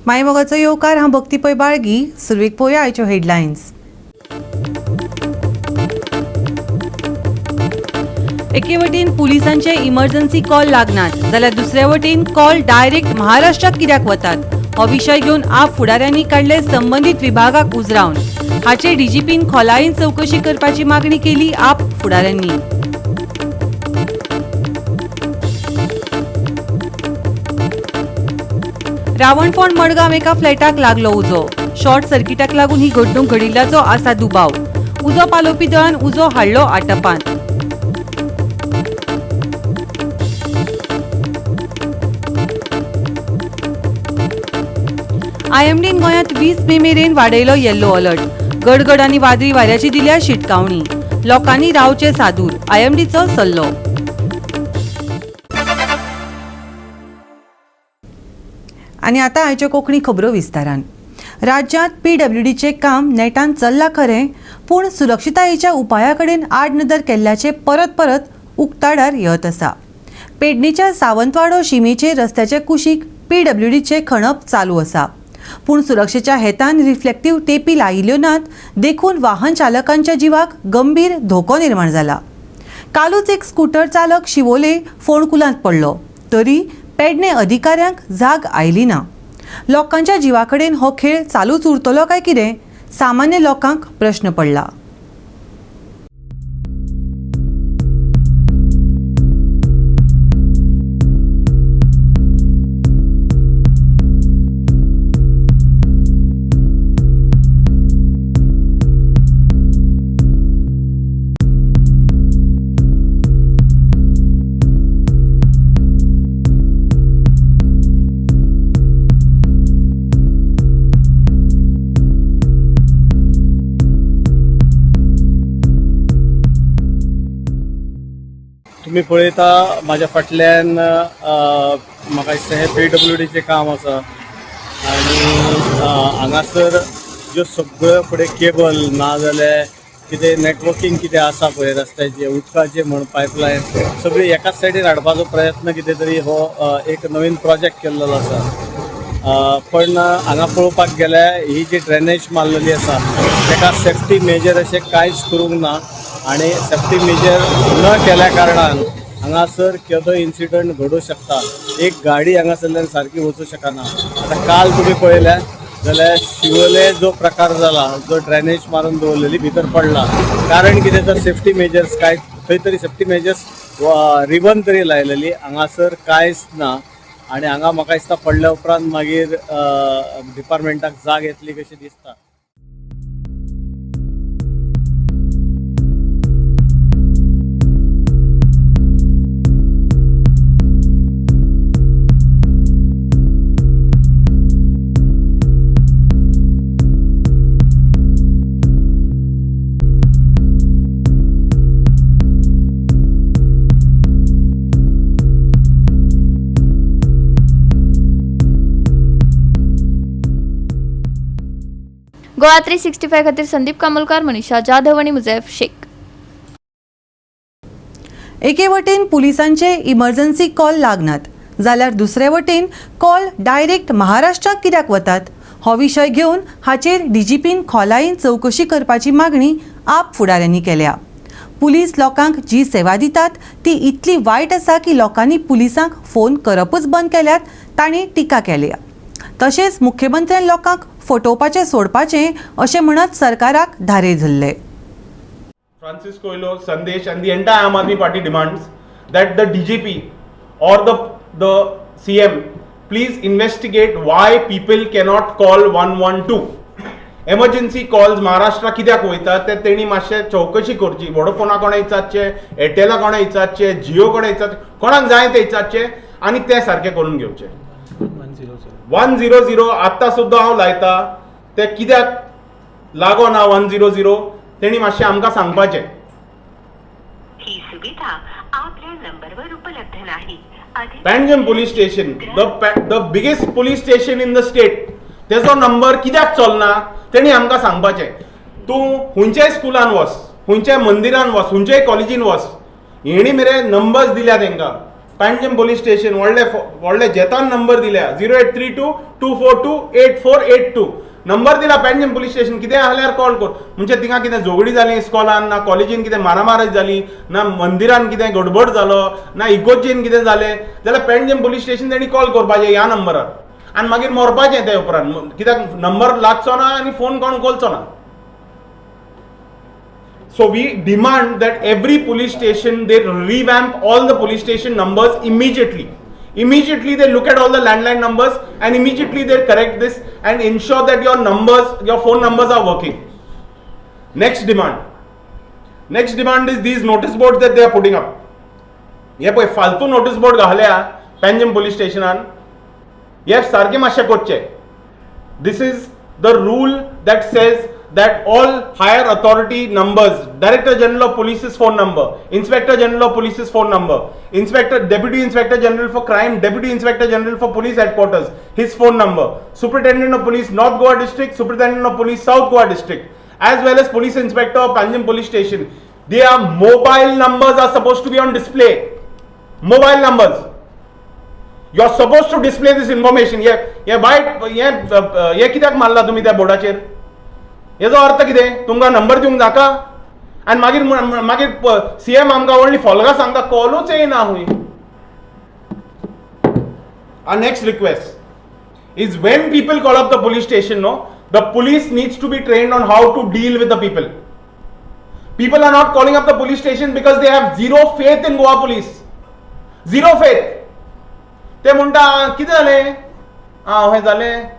मायमोगाचो येवकार हांव भक्ती पै बाळगी. सुरवेक पळोवया आयच्यो हेडलायन्स. एके वटेन पुलिसांचे इमर्जन्सी कॉल लागनात जाल्यार दुसरे वटेन कॉल डायरेक्ट महाराष्ट्राक कित्याक वतात हो विशय घेवन आप फुडाऱ्यांनी काडले संबंधीत विभागाक उजरावन. हाचेर डीजीपीन खोलायेन चवकशी करपाची मागणी केली आप फुडाऱ्यांनी. रावणफोंड मडगांव एका फ्लॅटाक लागलो उजो. शॉर्ट सर्किटाक लागून ही घडणूक घडिल्ल्याचो आसा दुबाव. उजो पालोवपी दळान उजो हाडलो आटपांत. आयएमडीन गोंयांत 20 मे मेरेन वाडयलो येल्लो अलर्ट. गडगड आनी वादळी वाऱ्याची दिल्या शिटकावणी. लोकांनी रावचे सादूर आयएमडीचो सल्लो. आनी आतां आयच्यो कोंकणी खबरो विस्तारान. राज्यांत पीडब्ल्यूडीचें काम नेटान चल्लां खरें, पूण सुरक्षितायेच्या उपाया कडेन आडनदर केल्ल्याचे परत परत उक्ताडार येत आसा. पेडणेच्या सावंतवाडो शिमेचेर रस्त्याचे कुशीक पीडब्ल्यूडीचें खणप चालू आसा, पूण सुरक्षेच्या हेतान रिफ्लेक्टिव्ह टेपी लायिल्ल्यो नात देखून वाहन चालकांच्या जिवाक गंभीर धोको निर्माण जाला. कालूच एक स्कूटर चालक शिवोले फोंडकुलांत पडलो, तरी पेडणे अधिकाऱ्यांक जाग आयली ना. लोकांच्या जिवाकडेन हो खेळ चालूच उरतलो काय कितें, सामान्य लोकांक प्रश्न पडला. तुम्ही पळयता म्हाज्या फाटल्यान म्हाका दिसता हें पीडब्ल्यूडीचें काम आसा आनी हांगासर ज्यो सगळ्यो फुडें केबल ना जाल्यार कितें नेटवर्कींग कितें आसा पळय रस्त्याचें उदकाचें म्हण पायपलायन सगळी एकाच सायडीन हाडपाचो प्रयत्न कितें तरी हो एक नवीन प्रोजेक्ट केल्लो आसा. पण हांगा पळोवपाक गेल्यार ही जी ड्रेनेज मारलेली आसा ताका सेफ्टी मेजर अशें कांयच करूंक ना आणि सेफ्टी मेजर न केल्या कारणान हांगासर केदो इन्सिडंट घडूंक शकता. एक गाडी हांगासरल्यान सारकी वचूंक शकना. आतां काल तुमी पळयलें जाल्यार शिवोले जो प्रकार जाला, जो ड्रेनेज मारून दवरलेली भितर पडला, कारण कितें तर सेफ्टी मेजर्स कांय खंय तरी सेफ्टी मेजर्स रिबन तरी लायलेली, हांगासर कांयच ना. आनी हांगा म्हाका दिसता पडल्या उपरांत मागीर डिपार्टमेंटाक जाग येतली कशी दिसता. गोवा 365 खातीर संदीप कामोलकार, मनीषा जाधव आनी मुजैफ शेख. एके वटेन पुलिसांचे इमर्जन्सी कॉल लागनात जाल्यार दुसरे वटेन कॉल डायरेक्ट महाराष्ट्राक कित्याक वतात हो विशय घेवन हाचेर डीजीपीन खोलायेन चवकशी करपाची मागणी आप फुडाऱ्यांनी केल्या. पुलीस लोकांक जी सेवा दितात ती इतली वायट आसा की लोकांनी पुलिसांक फोन करपूच बंद केल्यात, तांणी टिका केल्या. तशेंच मुख्यमंत्र्यान लोकांक फटोवपाचें सोडपाचें अशें म्हणत सरकाराक धारेर धरले. Francis Coelho, Sandesh and the entire Aam Aadmi Party demands that the DGP or the CM please investigate why people cannot call 112. Emergency calls Maharashtra कित्याक वयतात ते तेणी मातशें चवकशी करची. वोडाफोना कोणा इचारचे, एअरटेला कोणा इचारचे, जियो कोणा इचारचे, कोणाक जाय ते इचारचे आनी ते सारके करून घेवचे. 100 आत्ता सुद्दां हांव लायता, ते कित्याक लागोना 100 तेणी मातशें आमकां सांगपाचें. ही सुविधा आपल्या नंबरवर उपलब्ध नाही. Panjim police station, the biggest police station in the state, तेजो नंबर कित्याक चलना तेणी आमकां सांगपाचें. तूं खंयच्याय स्कुलान वच, खंयच्याय मंदिरान वच, खंयच्याय कॉलेजीन वच, हेणी मेरेन नंबर्स दिल्या तांकां, पॅन्जम पोलीस स्टेशन व्हडले जेतान नंबर दिल्या 0832-242-8482 नंबर दिला पॅन्जम पोलीस स्टेशन. कितें आहल्यार कॉल कर म्हणजे थिंगा कितें झगडी जाली इस्कॉलान ना कॉलेजीन कितें मारामारी जाली ना मंदिरान कितें गडबड जालो ना इगोर्जेन कितें जालें जाल्यार पॅन्जम पोलीस स्टेशन तेणी कॉल करपाचें ह्या नंबरार आनी मागीर मरपाचें ते उपरांत कित्याक नंबर लागचो ना आनी फोन कोण उखलचो ना. So we demand that every police station they revamp all the police station numbers immediately. Immediately they look at all the landline numbers and immediately they correct this and ensure that your phone numbers are working. Next demand is these notice boards that they are putting up. हे पळय फालतू notice board घाल्या पॅन्जम police stationan. हे सारखे मातशे कोच्चे. This is the rule that says that all higher authority numbers, Director General of Police's phone number, Inspector General of Police's phone number, Deputy Inspector General for Crime, Deputy Inspector General for Police Headquarters, his phone number, Superintendent of Police North Goa District, Superintendent of Police South Goa District, as well as Police Inspector of Panjim Police Station. Their mobile numbers are supposed to be on display. Mobile numbers. You are supposed to display this information. ये कित्याक मारला तुम्ही त्या बोर्डाचेर? हेजो अर्थ कितें? तुमकां number दिवंक नाका आनी मागीर सीएम आमकां व्हडली फॉलगां सांगता कॉलूच येयना हुंय. Our next request is when people call up the police station, the police needs to be trained on how to deal with the people. People are not calling up the police station because they have zero faith in Goa police. Zero faith. ते म्हणटा कितें जालें? हें जालें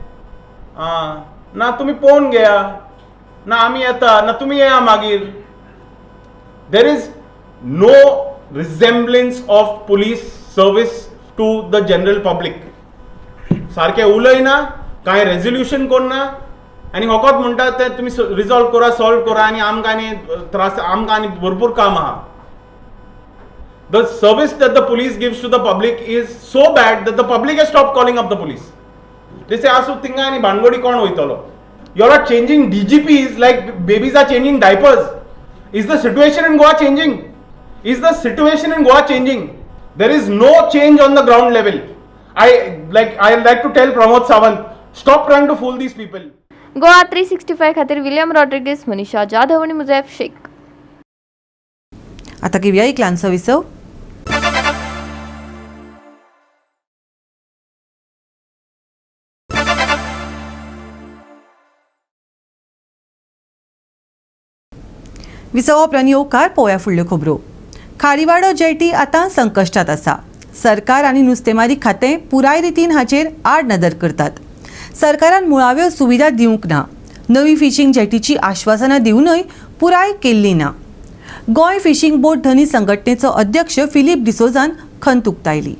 ना तुमी पळोवन घेया ना आमी येता ना तुमी येया मागीर. There is no resemblance of police service to the general public. सारकें उलयना कांय रेजोल्युशन करना आनी फकत म्हणटा ते तुमी रिजॉल्व करा सॉल्व करा आनी आमकां आनी त्रास आमकां आनी भरपूर काम आहा. The service that the police gives to the public is so bad that the public has stopped calling up the police. They say asu tinga ani bangodi kon hoitalo. You are changing DGPs like babies are changing diapers. Is the situation in Goa changing? There is no change on the ground level. I like to tell Pramod Sawant, stop trying to fool these people. Goa 365 खातीर William Rodrigues, Manisha Jadhav आणि मुझैफ शेख. आता घेऊया एक ल्हानसो विसव. विसव उपरांत येवकार पळोवया फुडल्यो खबरो. खारीवाडो जेटी आतां संकश्टात आसा. सरकार आनी नुस्तेमारी खातें पुराय रितीन हाचेर आड नदर करतात. सरकारान मुळाव्यो सुविधा दिवंक ना. नवी फिशींग जेटीची आश्वासनां दिवनय पुराय केल्ली ना. गोंय फिशींग बोट धनी संघटनेचो अध्यक्ष फिलीप डिसोजान खंत उक्तायली.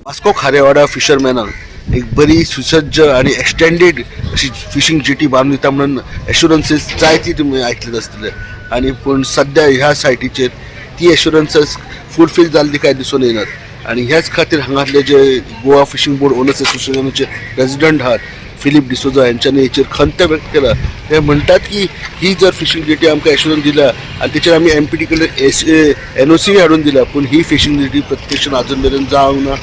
वास्को खारेवाडा फिशरमॅनाक एक बरी सुसज्ज आणि एक्सटेंडेड अशी फिशींग जेटी बांदून दिता म्हणून एश्युरन्सीस जायती तुमी आयकलेत आसतले आणि पण सध्या ह्या सायटीचेर ती एश्युरन्सीस फुलफील जाल्ली काय दिसून येनात. आणि ह्याच खातीर हांगातले जे गोवा फिशींग बोर्ड ओनर्स असोसिएशनाचे प्रेसिडेंट आहात फिलीप डिसोजा यांच्यानी हेचेर खंत व्यक्त केला. ते म्हणतात की ही जर फिशींग जेटी आमकां एश्युरन्स दिला आणि तेचेर आमी MPD कडे NOC हाडून दिला पूण ही फिशींग जेटी प्रत्यक्षान अजून मेरेन जावंक ना.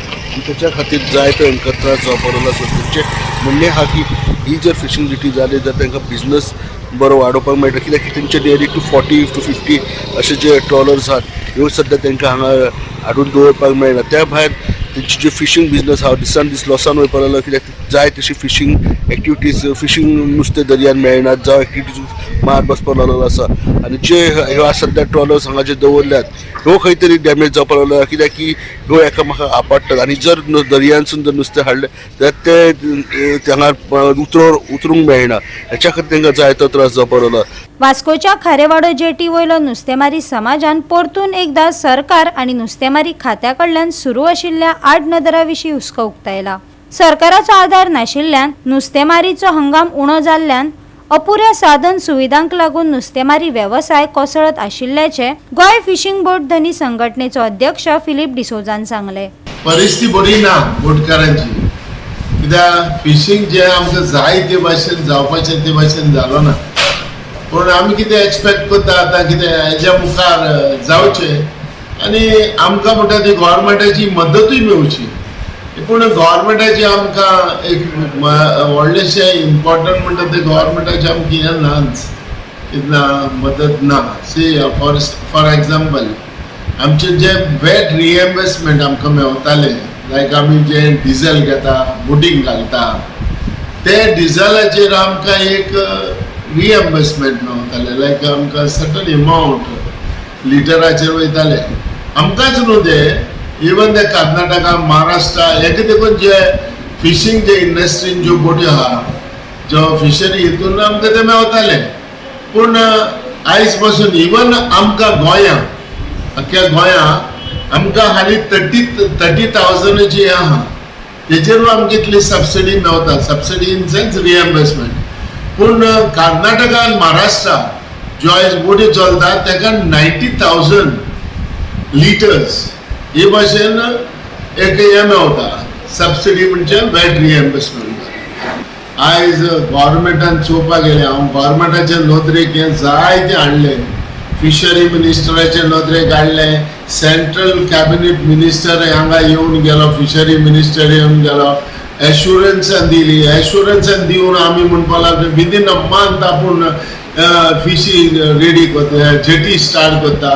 त्याच्या खातीर जायतो हांकां त्रास जावपाक लागला. तेंचें म्हणणें आहा की ही जर फिशींग जेटी जाली जाल्यार तांकां बिझनस बरो वाडोवपाक मेळटा. कित्याक की तेंचे डेली 40 to 50 अशे जे ट्रॉलर्स आहात ह्यो सद्या तांकां हांगा हाडून दवरपाक मेळना. त्या भायर तेंची जे फिशींग बिझनस आहा दिसान दीस लॉसान वयपाक लागला. कित्याक जाय तशी फिशींग एक्टिविटीज फिशींग नुस्तें दर्यान मेळनात जावं एक्टिविटीज मार बसपाक लागलेलो आसा. आनी जे ह्यो सद्या ट्रॉलर्स हांगा जे दवरल्यात ह्यो खंय तरी डॅमेज जावपाक लागला. कित्याक की ह्यो एकामेकाक आपडटात आनी जर दर्यांतसून जर नुस्तें हाडलें जाल्यार ते हांगा उतरूंक मेळना. हेच्या खातीर तांकां जायतो त्रास जावपाक लागला. वास्कोच्या खारेवाडो जेटी वयलो नुस्तेमारी समाजान परतून एकदा सरकार आनी नुस्तेमारी खात्या कडल्यान सुरू आशिल्ल्या आडनदरा विशीं हुस्को उक्तायला. सरकाराचो आदार नाशिल्ल्यान नुस्तेमारीचो हंगाम उणो जाल्ल्यान अपुऱ्या साधन सुविधांक लागून नुस्तेमारी वेवसाय कोसळत आशिल्ल्याचे गोंय फिशींग बोट धनी संघटनेचो अध्यक्ष फिलीप डिसोजान सांगले. परिस्थिती बरी ना बोटकारांची. कित्याक फिशींग जे आमकां जाय ते भाशेन जावपाचें ते भाशेन जालो ना. पूण आमी कितें एक्सपेक्ट करता आतां कितें हेज्या मुखार जावचें आनी आमकां म्हणटा ती गोवोरमेंटाची मदतूय मेळची. पूण गोवोरमेंटाची आमकां एक व्हडलेशें इम्पॉर्टंट म्हणटा ते गोवोरमेंटाची आमकां हें नाच कितना मदत ना. सी फॉर एग्जाम्पल आमचे जे वेट रिएम्बर्समेंट आमकां मेवताले, लायक आमी जे डिझल घेता बोटींग घालता ते डिझलाचेर आमकां एक रिएम्बर्समेंट मेवताले, लायक आमकां सर्टन एमावंट लिटराचेर वयताले. आमकांच न्हू ते, इवन ते कर्नाटका महाराष्ट्रा हेका देखून जे फिशींग जे इंडस्ट्रीन ज्यो बोटी आहा ज्यो फिशरी हितून आमकां ते मेवताले. पूण आयज पासून इवन आमकां गोंयां अख्ख्या गोंयां आमकां हालीं 30,000 जी आहा तेजेरूय आमकां इतली सबसिडी मेवता. Subsidy in sense reimbursement. पूण कर्नाटका आनी महाराष्ट्रा ज्यो आयज बोटी चलता ताका 90,000 लिटर्स हे भाशेन एक हें मेवता सबसिडी म्हणजे वेट रिएम्बर्समेंट. आयज गोवोरमेंटान चोवपाक गेले, हांव गोवोरमेंटाचे नोदरेक हें जायते हाडले. फिशरी मिनिस्टराचे नोदरेक हाडले, सेंट्रल कॅबिनेट मिनिस्टर हांगा येवन गेलो, फिशरी मिनिस्टर येवन गेलो, एश्युरन्सान दिली. एश्युरन्सान दिवन आमी म्हणपाक लागले विदीन अ मंथ आपूण फिशी रेडी करता, जेटी स्टार्ट करता.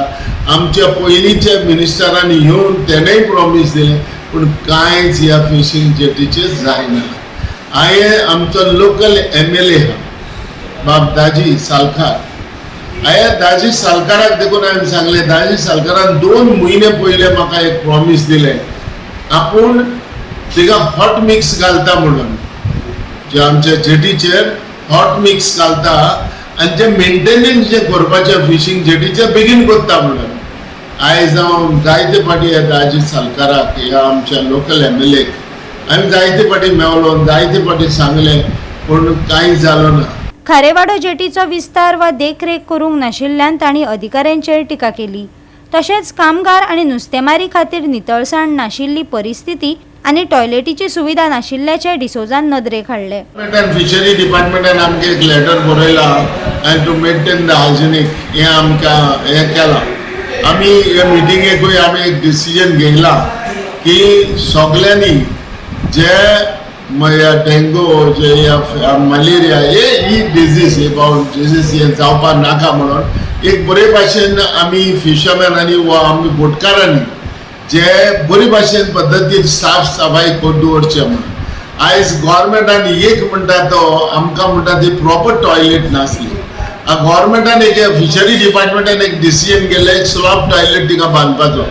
आमच्या पयलींच्या मिनिस्टरांनी येवन तेणेय प्रॉमिस दिले, पूण कांयच ह्या फिशींग जेटीचेर जायना. हांवें आमचो लोकल MLA बाब दाजी सालकार, हांवें दाजी सालकाराक देखून हांवें सांगलें, दाजी सालकारान 2 म्हयने पयले म्हाका एक प्रॉमिस दिलें, आपूण तिका हॉट मिक्स घालता म्हणून, जे आमच्या जेटीचेर हॉट मिक्स घालता आनी जे मेंटेनन्स जे करपाचें फिशींग जेटीचें बेगीन करता म्हणून. आयज हांव जायते फाटी ह्या दाजी सालकाराक, ह्या आमच्या लोकल MLAक हांवें जायते फाटी मेवलो, जायते फाटी सांगलें, पूण कांय जालो ना. खारेवाडो जेटीचो विस्तार वा देखरेख करूंक नाशिल्ल्यान तांणी अधिकाऱ्यांचेर टिका केली. तशेंच कामगार आनी नुस्तेमारी खातीर नितळसाण नाशिल्ली परिस्थिती आनी टॉयलेटीची सुविधा नाशिल्ल्याचे डिसोजान नदरेक हाडले. फिशरी डिपार्टमेंटान आमकां एक लेटर बरयला आनी टू मेंटेन द हायजिनीक हें आमकां हें केलां. आमी हे मिटिंगेकूय आमी एक डिसिजन घेयला की सगल्यांनी जे डेंगू जे मलेरिया ही डिजीज डिजीज हे जावपाक नाका म्हणून एक बरे भाशेन आमी फिशरमॅन आनी आमी बोटकारांनी जे बरे भाशेन पद्दतीन साफ सफाई करून दवरचें म्हणून. आयज गोवोरमेंटान एक म्हणटा तो आमकां म्हणटा ती प्रॉपर टॉयलेट नासली. गोवोरमेंटान एक फिशरी डिपार्टमेंटान एक डिसिजन केलें एक स्लॉप टॉयलेट तिका बांदपाचो.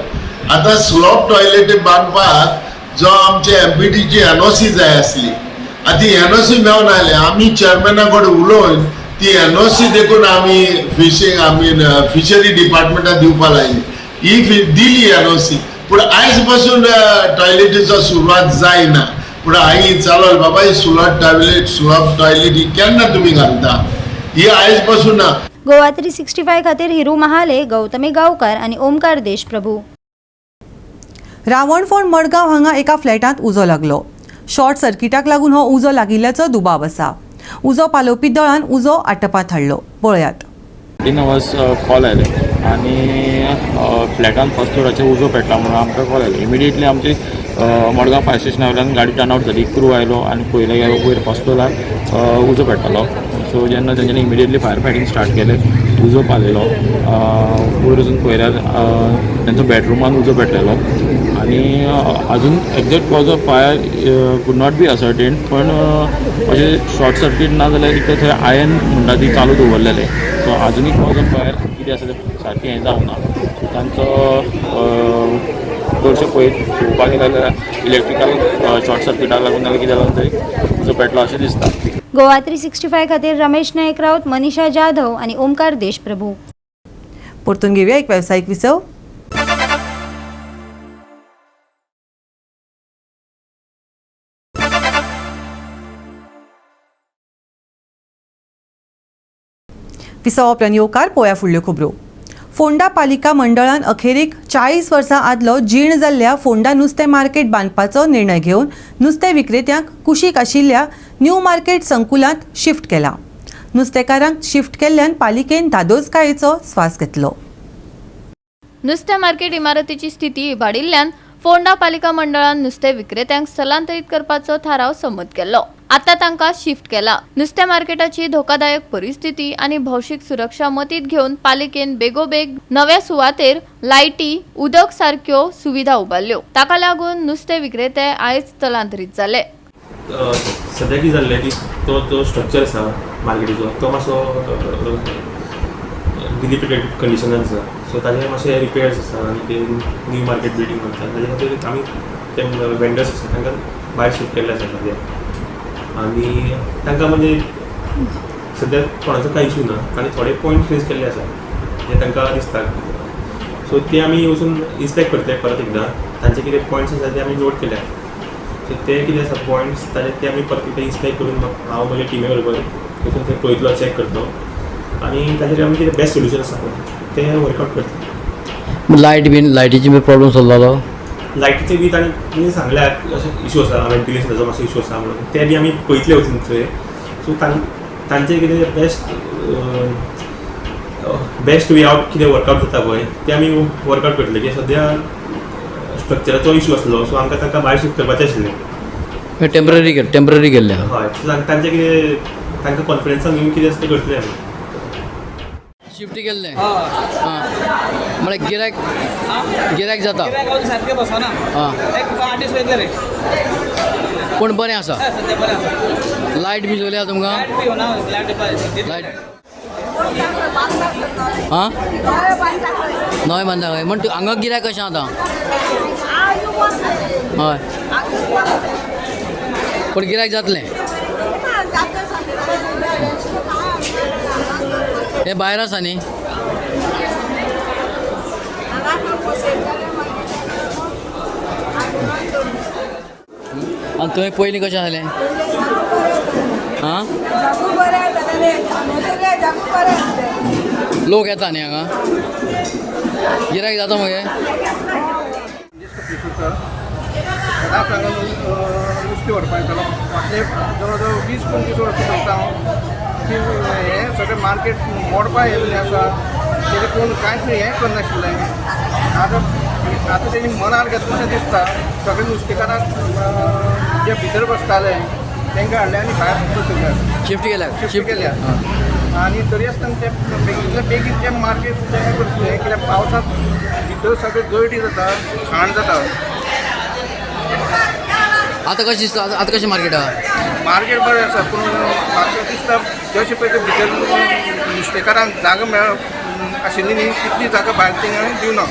आतां स्लॉप टॉयलेट बांदपाक जो आमचे MPTची NOC जाय आसली, आतां ती NOC मेळून आयले. आमी चेअरमॅना कडेन उलोवन ती NOC देखून आमी फिशरी डिपार्टमेंटाक दिवपाक लायली. ही दिली NOC, पूण आयज पासून टॉयलेटीचो सुरवात जायना. पूण हांवें चालल बाबा ही स्लॉप टॉयलेट ही केन्ना तुमी घालता, ही आयज पासून ना. गोवा 365 खातीर हिरू महाले, गौतमी गांवकार आनी ओमकार देशप्रभू. रावणफोंड मडगांव हांगा एका फ्लॅटांत उजो लागलो. शॉर्ट सर्किटाक लागून हो उजो लागिल्ल्याचो दुबाव आसा. उजो पालोवपी दळान उजो आटोपांत हाडलो. पळयात. कॉल आयले आनी फ्लॅटान फर्स्ट फ्लोराचेर उजो पेटला म्हणून आमकां कॉल आयलो. इमिडिएटली आमची मडगांव फायर स्टेशना वयल्यान गाडी टर्न आउट जाली. क्रू आयलो आनी पयले वयर फर्स्ट फ्लोरार उजो पेट्टालो. सो जेन्ना तेंच्यांनी इमिडिएटली फायर फायटींग स्टार्ट केलें, उजो पालयलो. वयर वचून पयल्यार तेंचो बेडरुमान उजो पेटलेलो आनी आजून exact cause of fire could not be ascertained, पण अशें शॉर्ट सर्कीट ना जाल्यार एक थंय आयन म्हणटा ती चालू दवरलेले. सो आजुनूय कॉज ऑफ फायर कितें आसा तें सारकें हें जावंक ना. तांचो चडशें पळोवपाक गेल्यार जाल्यार इलेक्ट्रिकल शॉर्ट सर्किटाक लागून नाल्यार कितें लागून थंय उजो पेटलो अशें दिसता. गोवा 365 खातीर रमेश नायक राऊत, मनीषा जाधव आनी ओमकार देशप्रभू. परतून घेवया एक वेवसायीक विसव. विसव उपरांत येवकार पळोवया फुडल्यो खबरो. फोंडा पालिका मंडळान अखेरीक 40 वर्सां आदलो जीण जाल्ल्या फोंडा नुस्तें मार्केट बांदपाचो निर्णय घेवन नुस्तें विक्रेत्यांक कुशीक आशिल्ल्या न्यू मार्केट संकुलांत शिफ्ट केला. नुस्तेकारांक शिफ्ट केल्ल्यान पालिकेन धादोसकायेचो स्वास घेतलो. नुस्तें मार्केट इमारतीची स्थिती इबाडिल्ल्यान फोंडा पालिका मंडळान नुस्तें विक्रेत्यांक स्थलांतरीत करपाचो थाराव संमत केलो. आता तांकां शिफ्ट केला. नुस्तें मार्केटाची धोकादायक परिस्थिती आनी भौशीक सुरक्षा मतींत घेवन पालिकेन बेगोबेग नव्या सुवातेर लायटी, उदक सारक्यो सुविधा उबारल्यो. ताका लागून नुस्तें विक्रेते आयज स्थलांतरीत जाले. सद्या कितें जाल्लें की तो स्ट्रक्चर आसा मार्केटीचो तो मातसो डिलिपिटेड कंडिशनान आसा. सो ताजे मातशे रिपेयर्स आसा आनी ते न्यू मार्केट बिल्डींग करता. ताजे खातीर आमी ते वेंडर्स आसा तांकां भायर शिफ्ट केल्ले आसा सद्या. आनी तांकां म्हणजे सद्या कोणाचो कांय इशू ना आनी थोडे पॉयंट फेस केल्ले आसा जे तांकां दिसता. सो ते आमी वचून इन्स्पेक्ट करतले परत एकदां. तांचे कितें पॉयंट्स आसा ते आमी नोट केल्या. सो ते कितें आसा पॉयंट्स ताजे ते आमी परत एकदां इन्स्पेक्ट करून हांव म्हज्या टिमी बरोबर वचून ते पळयतलो, चॅक करतलो आनी ताजेर आमी कितें बेस्ट सोल्युशन आसा ते वर्कआउट करतले. लायटीची बी प्रॉब्लम सॉल्व जालो. लायटीचे बी ताणें सांगल्या अशें इशू आसा, वेंटिलेशनाचो मातसो इशू आसा म्हणून ते बी आमी पळयतले वचून थंय. सो तांचे कितें बेस्ट वे आवट कितें वर्कआउट जाता पळय ते आमी वर्कआउट करतले. की सद्या स्ट्रक्चराचो इशू आसलो सो आमकां तांकां भायर शिफ्ट करपाचें आशिल्लें. टेम्पररी केल्ले. हय, तांचे कितें तांकां कॉन्फिडन्सान घेवन कितें आसा तें करतले आमी. शिफ्ट केल्ले म्हळ्यार गिरायक जाता सारकें बसना. एक 8 दीस वयतले रे. पूण बरें आसा. लायट बी सगळें आसा तुमकां. लायट नवे बांदता खंय म्हण हांगा गिरायक कशें आतां. हय पूण गिरायक जातलें. हे भायर आसा न्ही. आनी थंय पयलीं कशें जालें. लोक येता न्ही हांगा. गिरायक जाता मगे. नुस्तें व्हरपाक येतालो. फाटले जवळ जवळ 20-25 वर्सां करता हांव. हें सगळें मार्केट मोडपा येयल्लें आसा. तेजें कोण कांयच हें करनाशिल्लें. आतां तेणी मनार घेतलेशें दिसता. सगळे नुस्तेकाराक जे भितर बसताले तांकां हाडले आनी भायर बसयल्यात. शिफ्ट केल्या. आनी तरी आसतना ते बेगीन ते मार्केट हें करतले. कित्याक पावसांत भितर सगळें गळटी जाता, घाण जाता. आतां कशें मार्केट आहा. मार्केट बरें आसा पूण म्हाका दिसता जशें पळय ते भितर नुस्तेकारांक जागा आशिल्ली न्ही तितली जागा भायर तेंणी दिवना.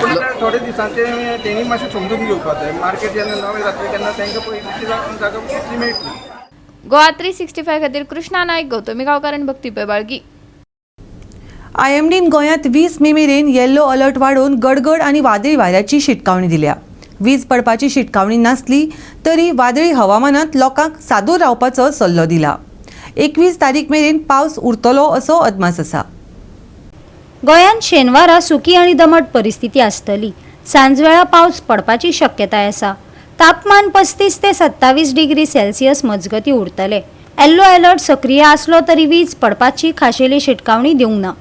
पूण थोडे दिसांचे तेणी मातशें समजून घेवपाक जाय. मार्केट जेन्ना नवें जातलें तेन्ना तांकां पळय तितली जागा तितली मेळटली. गोवा 365 खातीर कृष्णा नायक, गौतमी गांवकार आनी भक्ती बेबाळगी. IMDन गोंयांत 20 मे मेरेन येल्लो अलर्ट वाडोवन गडगड आनी वादळी वाऱ्याची शिटकावणी दिल्या. वीज पडपाची शिटकावणी नासली तरी वादळी हवामानांत लोकांक सादूर रावपाचो सल्लो दिला. 21 तारीख मेरेन पावस उरतलो असो अदमास आसा. गोंयांत शेनवारा सुकी आनी दमट परिस्थिती आसतली. सांजवेळा पावस पडपाची शक्यताय आसा. तापमान 35 ते 27 डिग्री सेल्सियस मजगती उरतले. येल्लो अलर्ट सक्रिय आसलो तरी वीज पडपाची खाशेली शिटकावणी दिवंक ना.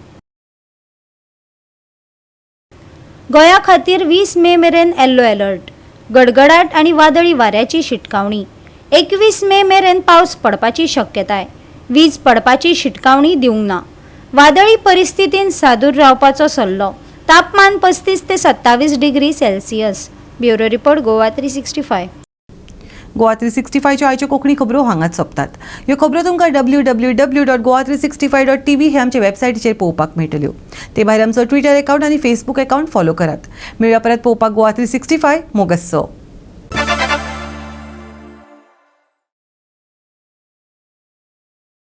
गोंया खातीर 20 मे मेरेन येल्लो अलर्ट. गडगडाट आनी वादळी वाऱ्याची शिटकावणी. 21 मे मेरेन पावस पडपाची शक्यताय. वीज पडपाची शिटकावणी दिवंक ना. वादळी परिस्थितीन सादूर रावपाचो सल्लो. तापमान 35 ते 27 degree Celsius. Bureau report Goa 365. Goa 365च्यो आयच्यो कोंकणी खबरो हांगाच सोंपतात. ह्यो खबरो तुमकां www.goa365.tv हे आमचे वेबसायटीचेर पळोवपाक मेळटल्यो. ते भायर आमचो ट्विटर अकावंट आनी फेसबूक अकावंट फॉलो करात. मेळुया परत पळोवपाक गोवा 365 मोगस.